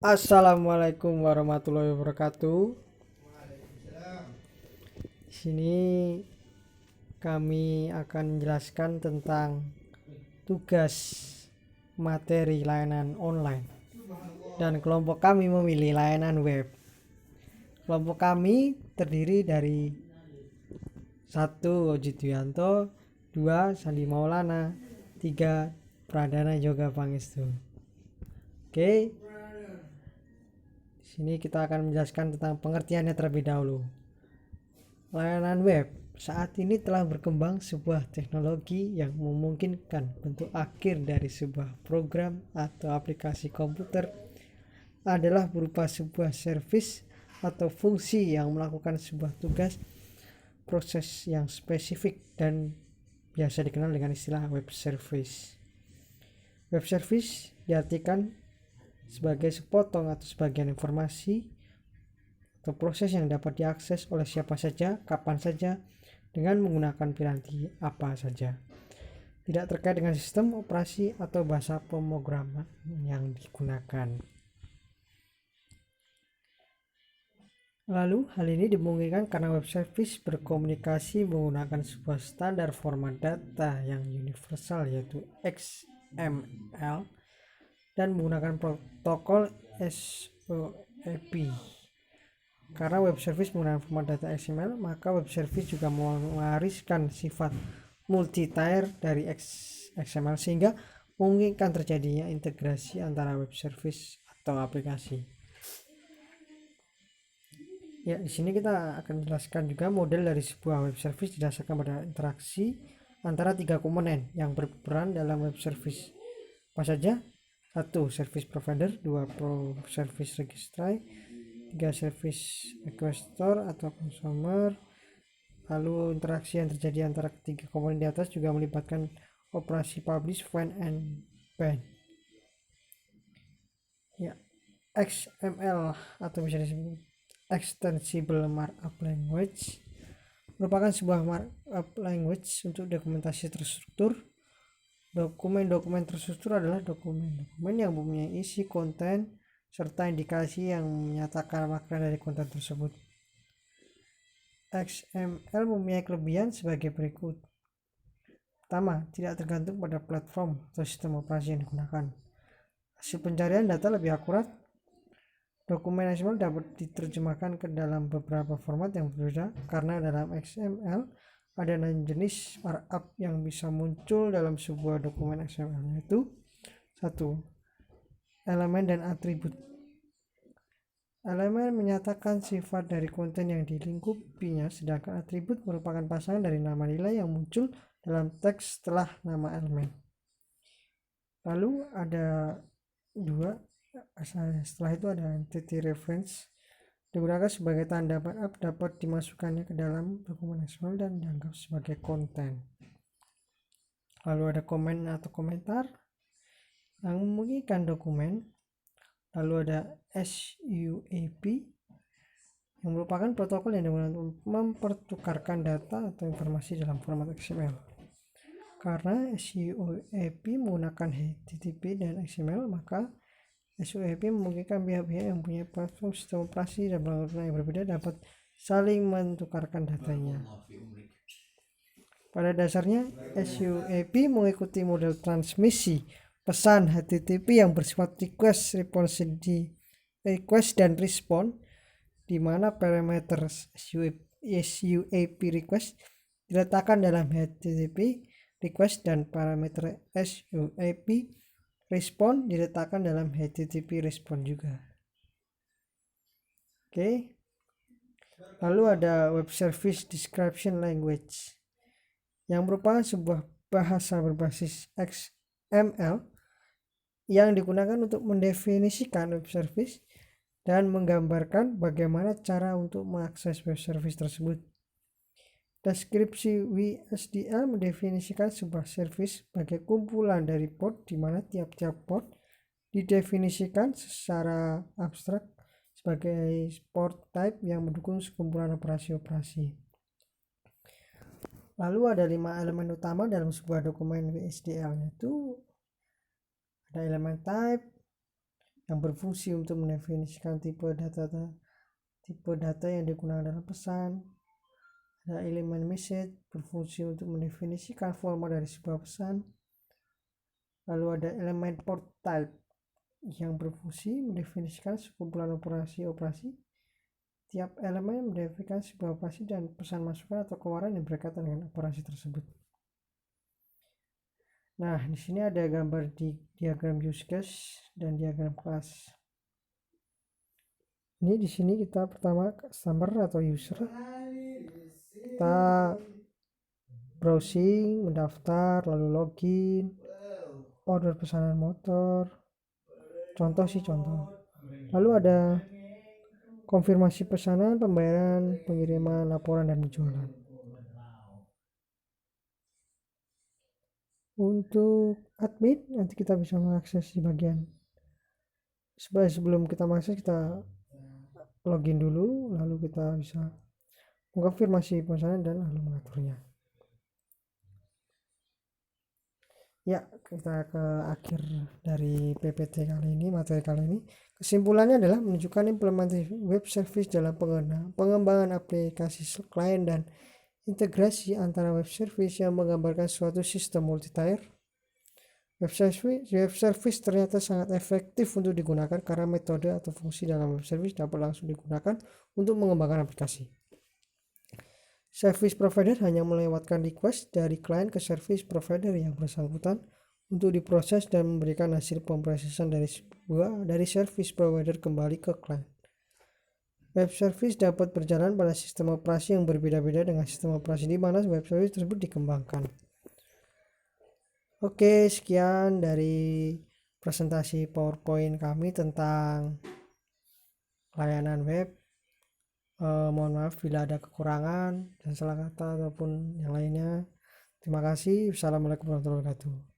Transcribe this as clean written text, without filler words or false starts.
Assalamualaikum warahmatullahi wabarakatuh. Di sini kami akan menjelaskan tentang tugas materi layanan online. Dan kelompok kami memilih layanan web. Kelompok kami terdiri dari 1. Oji Duyanto, 2. Sandi Maulana, 3. Pradana Yoga Pangestu. Oke. Di sini kita akan menjelaskan tentang pengertiannya terlebih dahulu. Layanan web saat ini telah berkembang sebuah teknologi yang memungkinkan bentuk akhir dari sebuah program atau aplikasi komputer adalah berupa sebuah servis atau fungsi yang melakukan sebuah tugas proses yang spesifik dan biasa dikenal dengan istilah web service. Web service diartikan sebagai sepotong atau sebagian informasi atau proses yang dapat diakses oleh siapa saja, kapan saja, dengan menggunakan piranti apa saja. Tidak terkait dengan sistem operasi atau bahasa pemrograman yang digunakan. Lalu, hal ini dimungkinkan karena web service berkomunikasi menggunakan sebuah standar format data yang universal yaitu XML dan menggunakan protokol SOAP. Karena web service menggunakan format data XML, maka web service juga mewariskan sifat multi-tier dari XML sehingga memungkinkan terjadinya integrasi antara web service atau aplikasi. Ya, di sini kita akan jelaskan juga model dari sebuah web service didasarkan pada interaksi antara 3 komponen yang berperan dalam web service. Apa saja? 1. Service provider, 2. Service registrar, 3. Service requester atau consumer. Lalu interaksi yang terjadi antara ketiga komponen di atas juga melibatkan operasi publish, find, and bind. Ya, XML atau bisa disebut Extensible Markup Language merupakan sebuah markup language untuk dokumentasi terstruktur. Dokumen-dokumen terstruktur adalah dokumen-dokumen yang mempunyai isi, konten, serta indikasi yang menyatakan makna dari konten tersebut. XML mempunyai kelebihan sebagai berikut. Pertama, tidak tergantung pada platform atau sistem operasi yang digunakan. Hasil pencarian data lebih akurat. Dokumen XML dapat diterjemahkan ke dalam beberapa format yang berbeda karena dalam XML ada 6 jenis markup yang bisa muncul dalam sebuah dokumen XML, yaitu 1. Elemen dan atribut. Elemen menyatakan sifat dari konten yang dilingkupinya, sedangkan atribut merupakan pasangan dari nama nilai yang muncul dalam teks setelah nama elemen. Lalu ada 2. Setelah itu ada entity reference, digunakan sebagai tanda markup, dapat dimasukkannya ke dalam dokumen XML dan dianggap sebagai konten. Lalu ada komen atau komentar yang memungkinkan dokumen. Lalu ada SUAP yang merupakan protokol yang digunakan untuk mempertukarkan data atau informasi dalam format XML. Karena SUAP menggunakan HTTP dan XML, maka SUAP memungkinkan pihak-pihak yang punya platform sistem operasi dan pengguna yang berbeda dapat saling mentukarkan datanya. Pada dasarnya, SUAP mengikuti model transmisi pesan HTTP yang bersifat request dan respon, di mana parameter SUAP request diletakkan dalam HTTP request dan parameter SUAP respon diletakkan dalam HTTP respon juga. Oke. Lalu ada Web Service Description Language yang merupakan sebuah bahasa berbasis XML yang digunakan untuk mendefinisikan web service dan menggambarkan bagaimana cara untuk mengakses web service tersebut. Deskripsi WSDL mendefinisikan sebuah service sebagai kumpulan dari port di mana tiap-tiap port didefinisikan secara abstrak sebagai port type yang mendukung sekumpulan operasi-operasi. Lalu ada 5 elemen utama dalam sebuah dokumen WSDL, yaitu ada elemen type, yang berfungsi untuk mendefinisikan tipe data yang digunakan dalam pesan. Ada elemen message berfungsi untuk mendefinisikan format dari sebuah pesan. Lalu ada elemen port type yang berfungsi mendefinisikan sekumpulan operasi. Tiap elemen mendefinisikan sebuah operasi dan pesan masukan atau keluaran yang berkaitan dengan operasi tersebut. Nah, di sini ada gambar di diagram use case dan diagram kelas. Ini di sini kita pertama customer atau user. Kita browsing, mendaftar, lalu login, order pesanan motor. Contoh. Lalu ada konfirmasi pesanan, pembayaran, pengiriman, laporan, dan penjualan. Untuk admin, nanti kita bisa mengakses di bagian sebelum kita mengakses, kita login dulu, lalu kita bisa mengkonfirmasi pesanan dan lalu mengaturnya. Ya, kita ke akhir dari PPT kali ini, materi kali ini. Kesimpulannya adalah menunjukkan implementasi web service dalam pengembangan aplikasi klien dan integrasi antara web service yang menggambarkan suatu sistem multi-tier. Web service ternyata sangat efektif untuk digunakan karena metode atau fungsi dalam web service dapat langsung digunakan untuk mengembangkan aplikasi. Service provider hanya melewatkan request dari klien ke service provider yang bersangkutan untuk diproses dan memberikan hasil pemrosesan dari service provider kembali ke klien. Web service dapat berjalan pada sistem operasi yang berbeda-beda dengan sistem operasi di mana web service tersebut dikembangkan. Oke, sekian dari presentasi PowerPoint kami tentang layanan web. Mohon maaf bila ada kekurangan dan salah kata ataupun yang lainnya. Terima kasih. Wassalamualaikum warahmatullahi wabarakatuh.